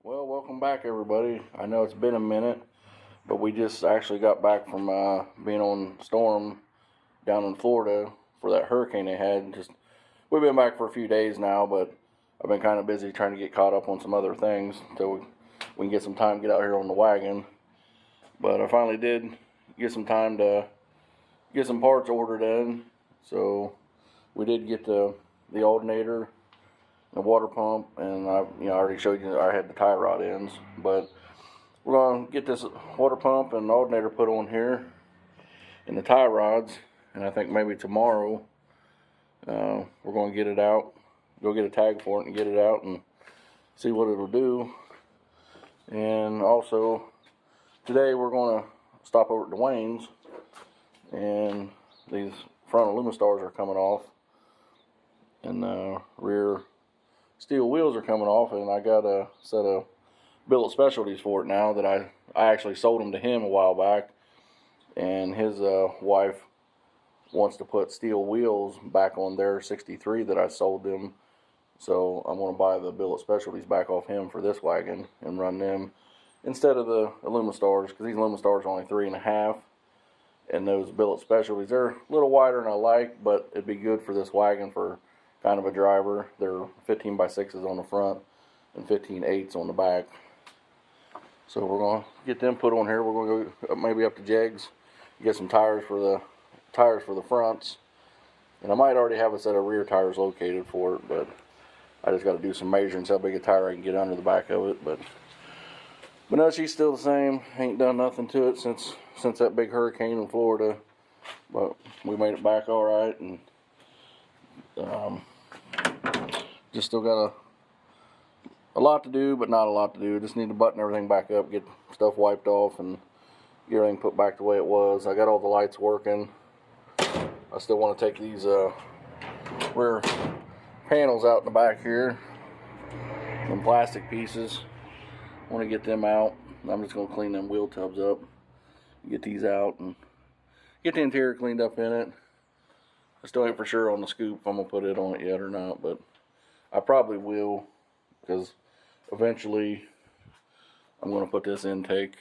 Well, welcome back everybody. I know it's been a minute, but we just actually got back from being on storm down in Florida for that hurricane they had. We've been back for a few days now, but I've been kind of busy trying to get caught up on some other things so we can get some time to get out here on the wagon. But I finally did get some time to get some parts ordered in. So we did get the alternator, the water pump, and I already showed you that I had the tie rod ends, but we're going to get this water pump and alternator put on here and the tie rods, and I think maybe tomorrow we're going to get it out, go get a tag for it and get it out and see what it'll do. And also today we're going to stop over at Duane's, and these front Aluminostars are coming off and the rear steel wheels are coming off, and I got a set of billet specialties for it now that I actually sold them to him a while back, and his wife wants to put steel wheels back on their 63 that I sold them, so I'm going to buy the billet specialties back off him for this wagon and run them instead of the Aluminostars, because these Aluminostars are only 3.5, and those billet specialties, they're a little wider than I like, but it'd be good for this wagon for kind of a driver. They're 15x6s on the front and 15/8s on the back. So we're going to get them put on here. We're going to go maybe up to Jegs, get some tires for the fronts, and I might already have a set of rear tires located for it, but I just got to do some measuring, how big a tire I can get under the back of it. But no, she's still the same. Ain't done nothing to it since that big hurricane in Florida, but we made it back all right, and just still got a lot to do, but not a lot to do. Just need to button everything back up, get stuff wiped off, and get everything put back the way it was. I got all the lights working. I still want to take these rear panels out in the back here, some plastic pieces. I want to get them out. I'm just going to clean them wheel tubs up, get these out, and get the interior cleaned up in it. I still ain't for sure on the scoop if I'm going to put it on it yet or not, but I probably will, because eventually I'm going to put this intake,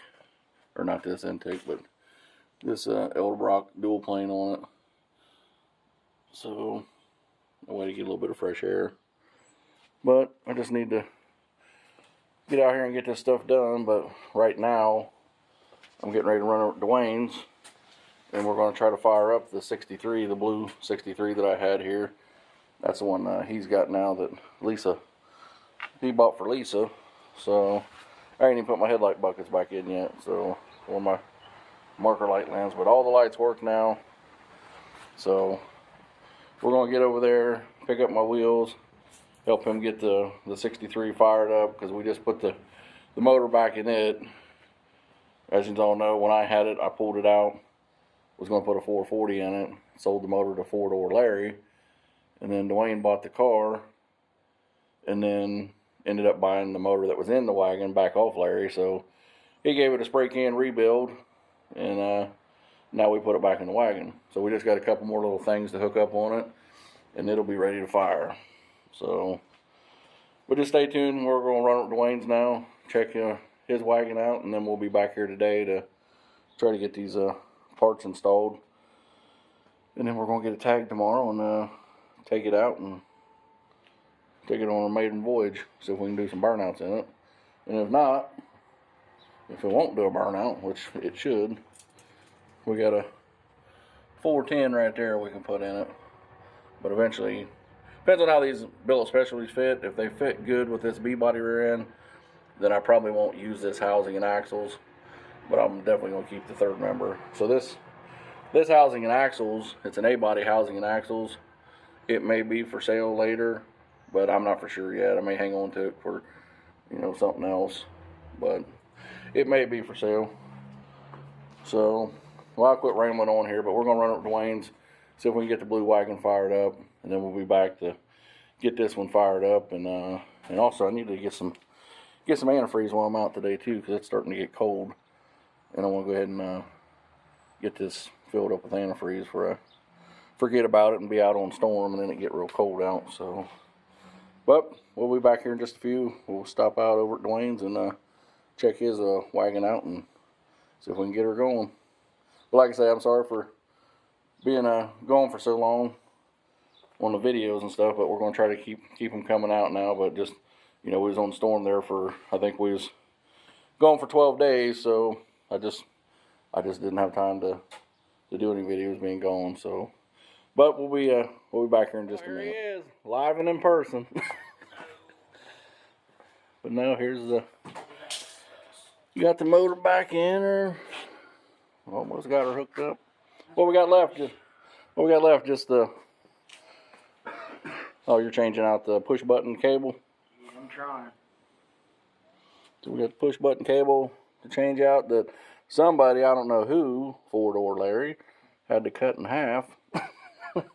or not this intake, but this Edelbrock dual plane on it. So, a way to get a little bit of fresh air. But I just need to get out here and get this stuff done. But right now, I'm getting ready to run over to Duane's, and we're going to try to fire up the 63, the blue 63 that I had here. That's the one he's got now that he bought for Lisa. So I ain't even put my headlight buckets back in yet, so, or my marker light lamps, but all the lights work now. So we're going to get over there, pick up my wheels, help him get the 63 fired up, because we just put the motor back in it. As you all know, when I had it, I pulled it out, was going to put a 440 in it, sold the motor to four-door Larry, and then Duane bought the car, and then ended up buying the motor that was in the wagon back off Larry. So he gave it a spray can rebuild, and now we put it back in the wagon. So we just got a couple more little things to hook up on it, and it'll be ready to fire. So but just stay tuned. We're going to run up to Duane's now, check his wagon out, and then we'll be back here today to try to get these parts installed, and then we're going to get a tag tomorrow and take it out and take it on a maiden voyage, see if we can do some burnouts in it. And if not, if it won't do a burnout, which it should, we got a 410 right there we can put in it. But eventually, depends on how these billet specialties fit. If they fit good with this B-body rear end, then I probably won't use this housing and axles, but I'm definitely going to keep the third member. So this housing and axles, it's an A-body housing and axles. It may be for sale later, but I'm not for sure yet. I may hang on to it for, something else, but it may be for sale. So, well, I'll quit rambling on here, but we're going to run up to Duane's, see if we can get the blue wagon fired up, and then we'll be back to get this one fired up. And also I need to get some antifreeze while I'm out today too, because it's starting to get cold, and I want to go ahead and get this filled up with antifreeze for forget about it and be out on storm and then it get real cold out. So, but we'll be back here in just a few. We'll stop out over at Duane's and check his wagon out and see if we can get her going. But like I say, I'm sorry for being gone for so long on the videos and stuff, but we're going to try to keep them coming out now. But just, you know, we was on storm there for, I think we was gone for 12 days, so I just didn't have time to do any videos being gone. So, but we'll be back here in just a minute. Here he is, live and in person. But now here's you got the motor back in her. Almost got her hooked up. What we got left? Just the. Oh, you're changing out the push button cable. I'm trying. So we got the push button cable to change out that somebody, I don't know who, Ford or Larry, had to cut in half.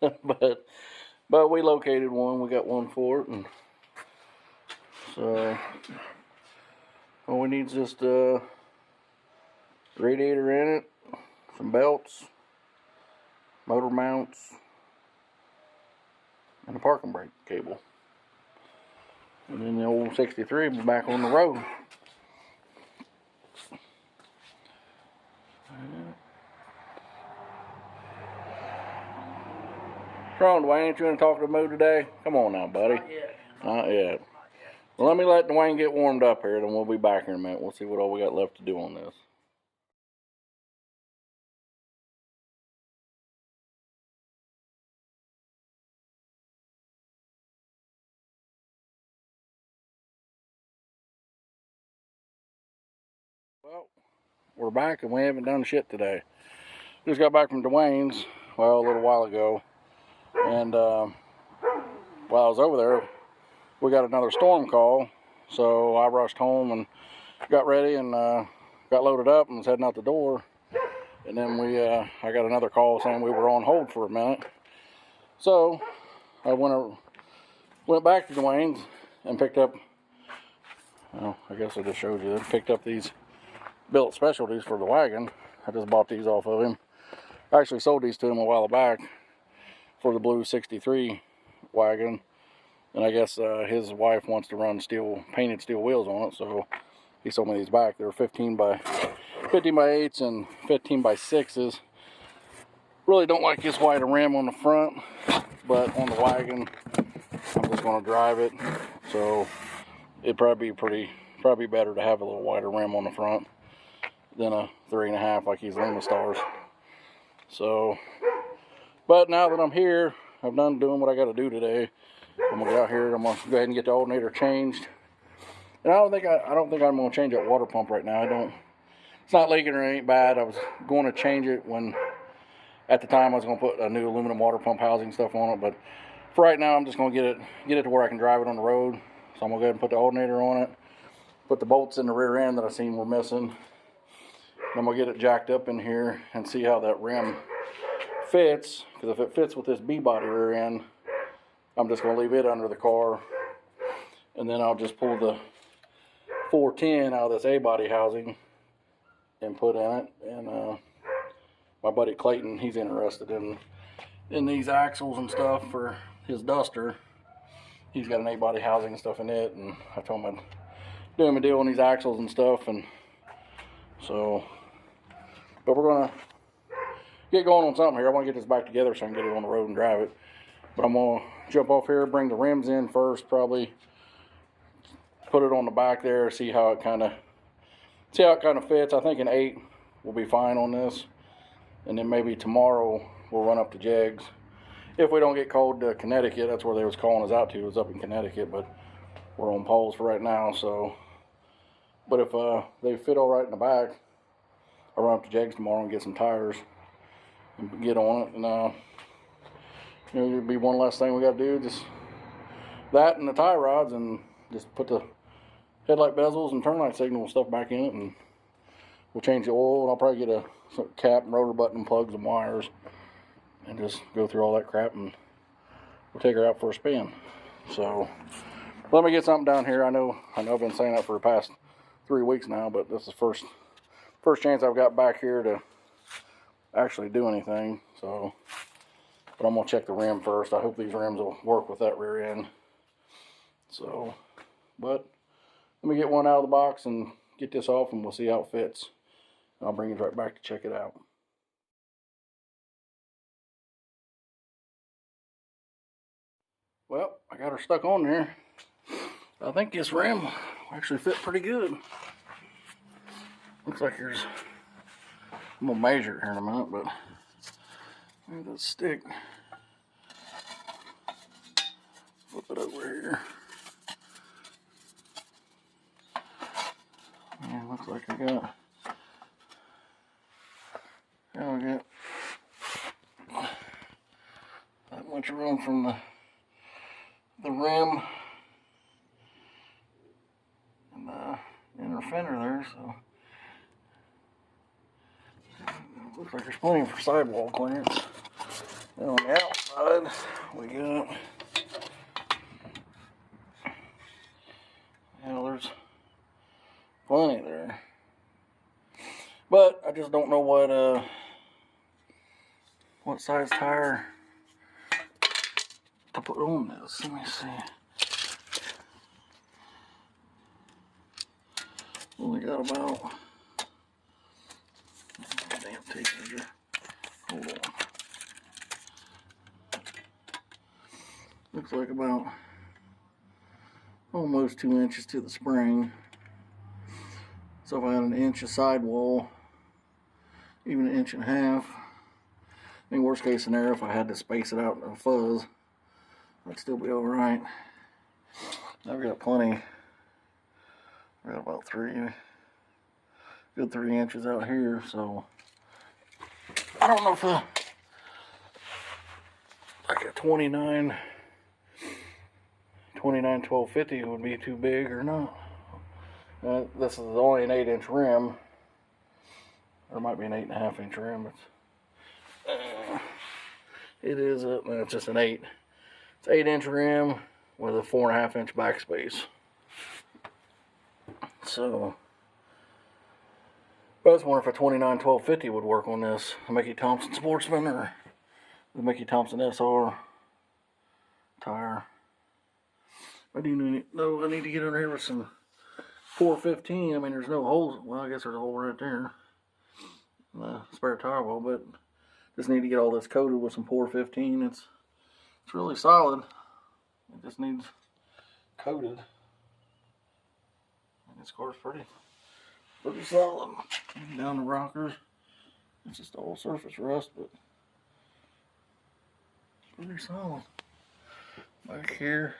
but we located one. We got one for it, and so all we need is just a radiator in it, some belts, motor mounts, and a parking brake cable. And then the old 63 will be back on the road. Come on, Duane, ain't you going to talk to the mood today? Come on now, buddy. Not yet. Not yet. Well, let me let Duane get warmed up here, then we'll be back here in a minute. We'll see what all we got left to do on this. Well, we're back and we haven't done shit today. Just got back from Duane's, well, a little while ago. And while I was over there, we got another storm call. So I rushed home and got ready and got loaded up and was heading out the door. And then I got another call saying we were on hold for a minute. So I went back to Duane's and picked up, well, I guess I just showed you that. Picked up these billet specialties for the wagon. I just bought these off of him. I actually sold these to him a while back for the blue 63 wagon. And I guess his wife wants to run painted steel wheels on it, so he sold me these back. They're 15 by 8s and 15 by 6s. Really don't like this wider rim on the front, but on the wagon, I'm just going to drive it. So it'd probably be better to have a little wider rim on the front than a 3.5 like these Lima Stars. So, but now that I'm here, I'm done doing what I got to do today. I'm gonna get out here. I'm gonna go ahead and get the alternator changed. And I don't think I'm gonna change that water pump right now. It's not leaking or it ain't bad. I was going to change it when, at the time, I was gonna put a new aluminum water pump housing stuff on it. But for right now, I'm just gonna get it to where I can drive it on the road. So I'm gonna go ahead and put the alternator on it. Put the bolts in the rear end that I seen were missing. I'm gonna get it jacked up in here and see how that rim fits. Because if it fits with this B-body rear end, I'm just going to leave it under the car, and then I'll just pull the 410 out of this A-body housing and put in it. And my buddy Clayton, he's interested in these axles and stuff for his Duster. He's got an A-body housing and stuff in it, and I told him I'd do him a deal on these axles and stuff. And so, but we're going to get going on something here. I want to get this back together so I can get it on the road and drive it. But I'm going to jump off here, bring the rims in first, probably put it on the back there, see how it kind of fits. I think an 8 will be fine on this. And then maybe tomorrow we'll run up to Jegs. If we don't get called to Connecticut, that's where they was calling us out to, was up in Connecticut, but we're on poles for right now. So, but if they fit all right in the back, I'll run up to Jegs tomorrow and get some tires and get on it. And you know, it'll be one less thing we got to do, just that and the tie rods, and just put the headlight bezels and turn light signal and stuff back in it, and we'll change the oil, and I'll probably get a cap and rotor button and plugs and wires, and just go through all that crap, and we'll take her out for a spin. So let me get something down here. I know I've been saying that for the past 3 weeks now, but this is first chance I've got back here to actually do anything. So, but I'm gonna check the rim first. I hope these rims will work with that rear end. So, but let me get one out of the box and get this off, and we'll see how it fits. I'll bring it right back to check it out. Well, I got her stuck on there. I think this rim actually fit pretty good. Looks like there's, I'm gonna measure it here in a minute, but there's that stick. Flip it over here. Yeah, looks like I got, that much room from the rim and the inner fender there, so looks like there's plenty for sidewall clearance. And on the outside, we got, there's plenty there. But I just don't know what size tire to put on this. Let me see. Only got about, damn tape measure. Hold on. Looks like about almost 2 inches to the spring. So if I had an inch of sidewall, even an inch and a half, I mean, worst case scenario, if I had to space it out in a fuzz, I'd still be alright. I've got plenty. I've got about good 3 inches out here, so I don't know if like a 29 1250 would be too big or not. This is only an 8-inch rim. There might be an 8.5-inch rim. It is it's just an 8. It's 8-inch rim with a 4.5-inch backspace. So, but I was wondering if a 29 1250 would work on this. The Mickey Thompson Sportsman or the Mickey Thompson SR tire. I do need, no, I need to get under here with some 415. I mean, there's no holes. Well, I guess there's a hole right there. The spare tire wheel, but just need to get all this coated with some 415. It's really solid. It just needs coated. And this car's pretty solid. Down the rockers. It's just all surface rust, but it's pretty solid. Back here,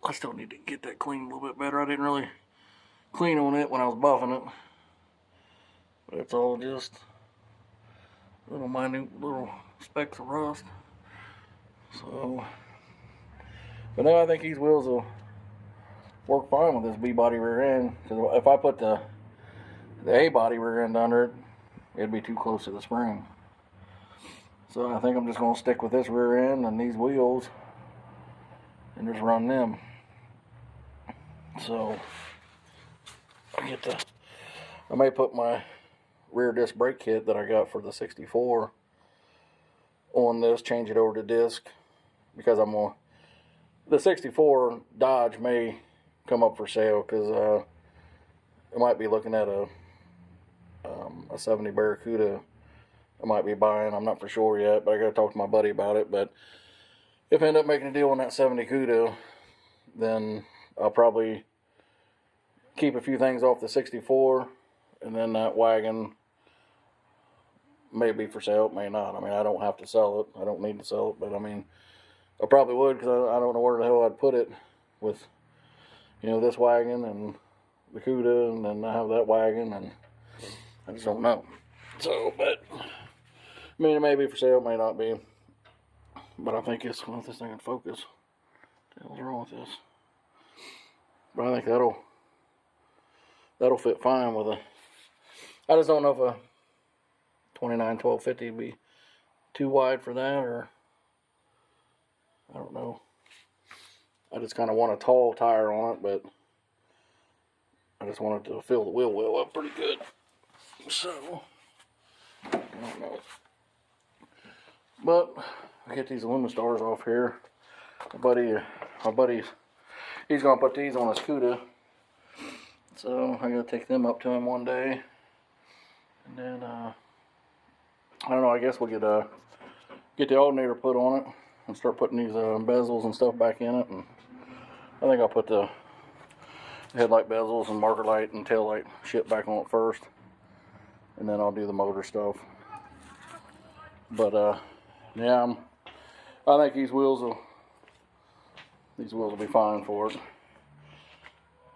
I still need to get that cleaned a little bit better. I didn't really clean on it when I was buffing it. But it's all just little minute little specks of rust. So, but now I think these wheels will work fine with this B body rear end. Because if I put the A body rear end under it, it'd be too close to the spring. So I think I'm just going to stick with this rear end and these wheels and just run them. So I may put my rear disc brake kit that I got for the 64 on this, change it over to disc, because the 64 Dodge may come up for sale, because I might be looking at a 70 Barracuda I might be buying. I'm not for sure yet, but I got to talk to my buddy about it. But if I end up making a deal on that 70 Cuda, then I'll probably keep a few things off the 64, and then that wagon may be for sale, it may not. I mean, I don't have to sell it. I don't need to sell it, but I mean, I probably would, because I don't know where the hell I'd put it with, this wagon and the Cuda, and then I have that wagon, and I just don't know. So, but I mean, it may be for sale, it may not be. But I think it's, well, if this thing can focus. What the hell's wrong with this? But I think that'll fit fine with I just don't know if a 29 1250 would be too wide for that, or I don't know. I just kind of want a tall tire on it, but I just want it to fill the wheel well up pretty good. So, I don't know. But I get these aluminum stars off here. my buddy's, he's gonna put these on his CUDA. So I gotta take them up to him one day, and then I don't know. I guess we'll get the alternator put on it and start putting these bezels and stuff back in it. And I think I'll put the headlight bezels and marker light and tail light shit back on it first, and then I'll do the motor stuff. But yeah, I think these wheels will be fine for it.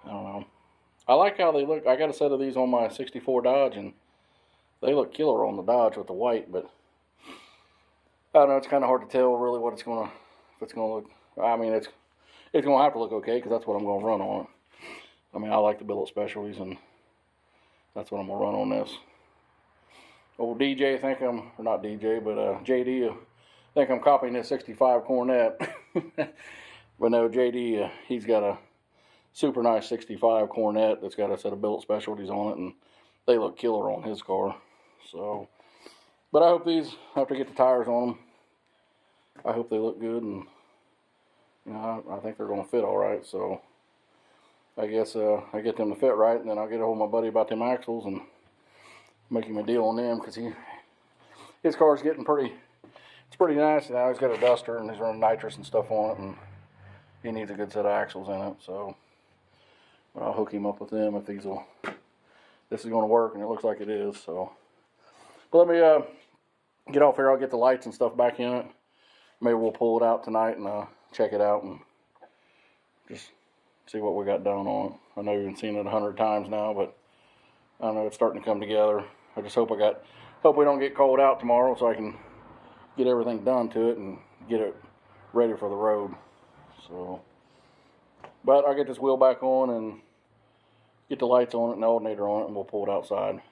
I don't know. I like how they look. I got a set of these on my 64 Dodge, and they look killer on the Dodge with the white, but I don't know, it's kind of hard to tell really what if it's gonna look. I mean, it's gonna have to look okay, because that's what I'm gonna run on it. I mean, I like the billet specialties, and that's what I'm gonna run on this. Old DJ, or not DJ, but JD, think I'm copying this 65 Cornet. But no, JD, he's got a super nice 65 Cornet that's got a set of billet specialties on it, and they look killer on his car. So, but I hope these, after I get the tires on them, I hope they look good, and you know, I think they're going to fit all right. So I guess I get them to fit right, and then I'll get a hold of my buddy about them axles and make him a deal on them, because his car's getting pretty nice now. He's got a duster and he's running nitrous and stuff on it, and he needs a good set of axles in it. So I'll hook him up with them if this is going to work, and it looks like it is. So, but let me get off here. I'll get the lights and stuff back in it. Maybe we'll pull it out tonight and check it out and just see what we got done on it. I know you've seen it 100 times now, but I know it's starting to come together. I just hope we don't get cold out tomorrow, so I can get everything done to it and get it ready for the road. So, but I'll get this wheel back on and get the lights on it and the alternator on it, and we'll pull it outside.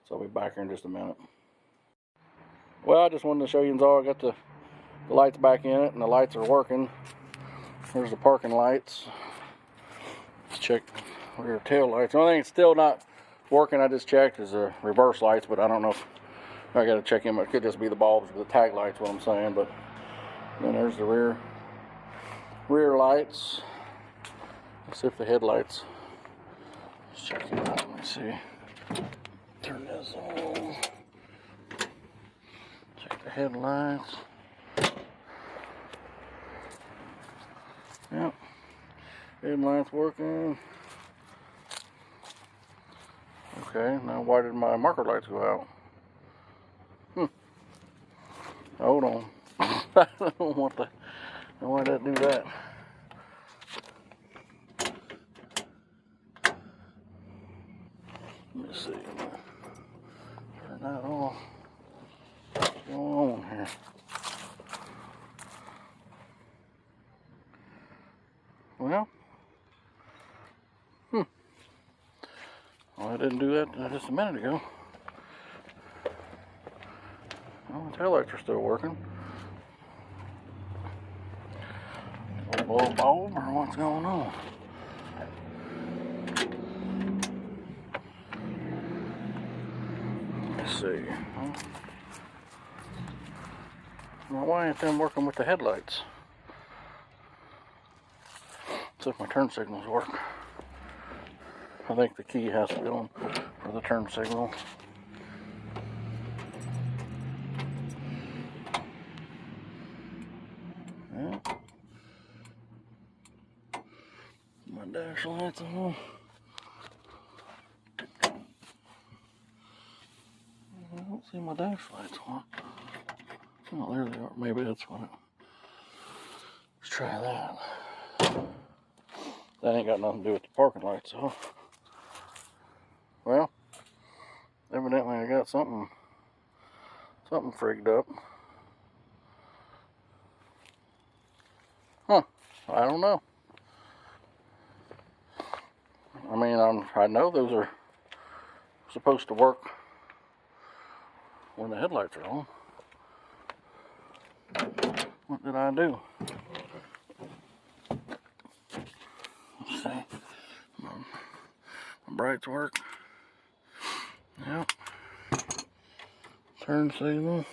So I'll be back here in just a minute. Well, I just wanted to show you all. I got the lights back in it, and the lights are working. There's the parking lights. Let's check rear tail lights. The only thing that's still not working, I just checked, is the reverse lights, but I don't know if I got to check them. It could just be the bulbs or the tag lights, what I'm saying. But then there's the rear lights. Let's see if the headlights. Let's check them out. Let me see. Turn this on. Check the headlights. Yep. Headlights working. Okay, now why did my marker lights go out? Hold on. I don't want to. Why did that do that? Let me see. Turn that off. What's going on here? Well, well, I didn't do that just a minute ago. Well, the taillights are still working. Old bulb, or what's going on? Let's see. Well, why ain't them working with the headlights? See if my turn signals work. I think the key has to be on for the turn signal. Yeah. My dash lights on. I don't see my dash lights on. Oh, there they are. Maybe that's what it. Let's try that. That ain't got nothing to do with the parking lights, so. Well, evidently I got something frigged up. Huh, I don't know. I mean, I know those are supposed to work when the headlights are on. What did I do? Let's see. My brights work. Yep. Turn signal.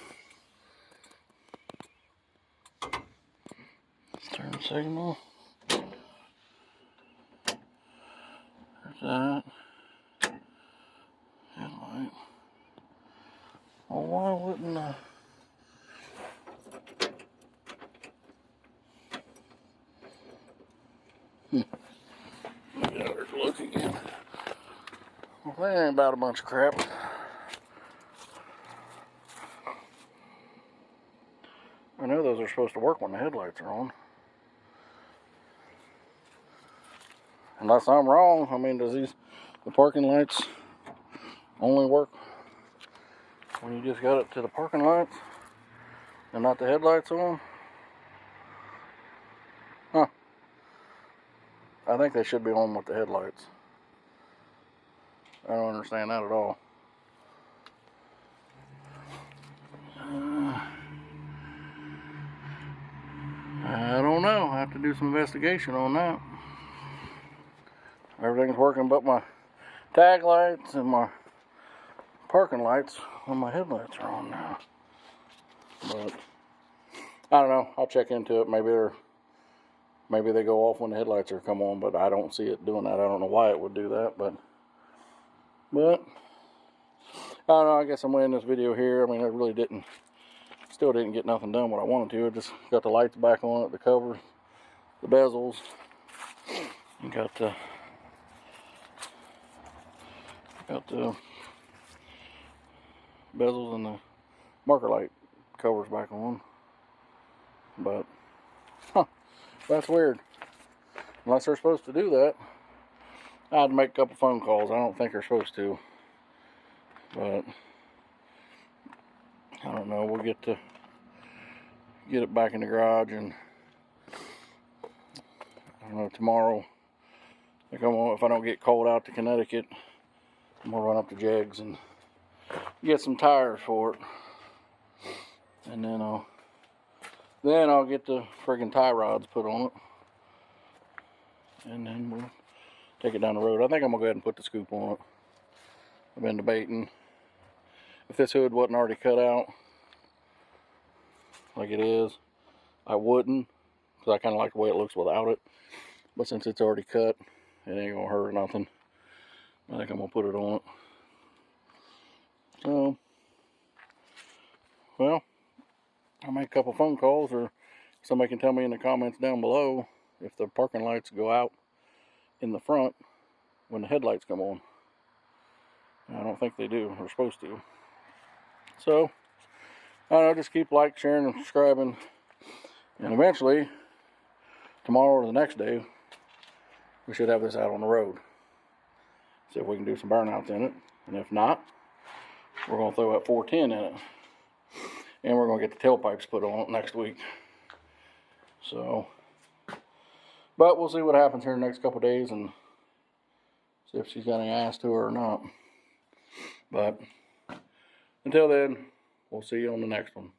signal. There's that. Headlight. Well, why wouldn't I? Get out there to look again. Well, that ain't about a bunch of crap. I know those are supposed to work when the headlights are on. Unless I'm wrong, I mean, the parking lights only work when you just got it to the parking lights and not the headlights on? Huh. I think they should be on with the headlights. I don't understand that at all. I don't know. I have to do some investigation on that. Everything's working but my tag lights and my parking lights when my headlights are on now. But I don't know. I'll check into it. Maybe they go off when the headlights are come on, but I don't see it doing that. I don't know why it would do that, but I don't know. I guess I'm going to end this video here. I mean, I really still didn't get nothing done what I wanted to. I just got the lights back on it, the cover, the bezels, and got the bezels and the marker light covers back on. But that's weird. Unless they're supposed to do that, I had to make a couple phone calls. I don't think they're supposed to, but I don't know. We'll get it back in the garage, and I don't know, tomorrow, if I don't get called out to Connecticut, I'm gonna run up to Jegs and get some tires for it, and then I'll get the friggin' tie rods put on it, and then we'll take it down the road. I think I'm gonna go ahead and put the scoop on it. I've been debating if this hood wasn't already cut out like it is, I wouldn't, because I kind of like the way it looks without it. But since it's already cut, it ain't gonna hurt or nothing. I think I'm gonna put it on it. So, well, I'll make a couple phone calls, or somebody can tell me in the comments down below if the parking lights go out in the front when the headlights come on. I don't think they do. They're supposed to. So, I don't know, just keep liking, sharing, and subscribing. And eventually, tomorrow or the next day, we should have this out on the road. See if we can do some burnouts in it. And if not, we're going to throw that 410 in it. And we're going to get the tailpipes put on it next week. So, but we'll see what happens here in the next couple of days and see if she's got any ass to her or not. But until then, we'll see you on the next one.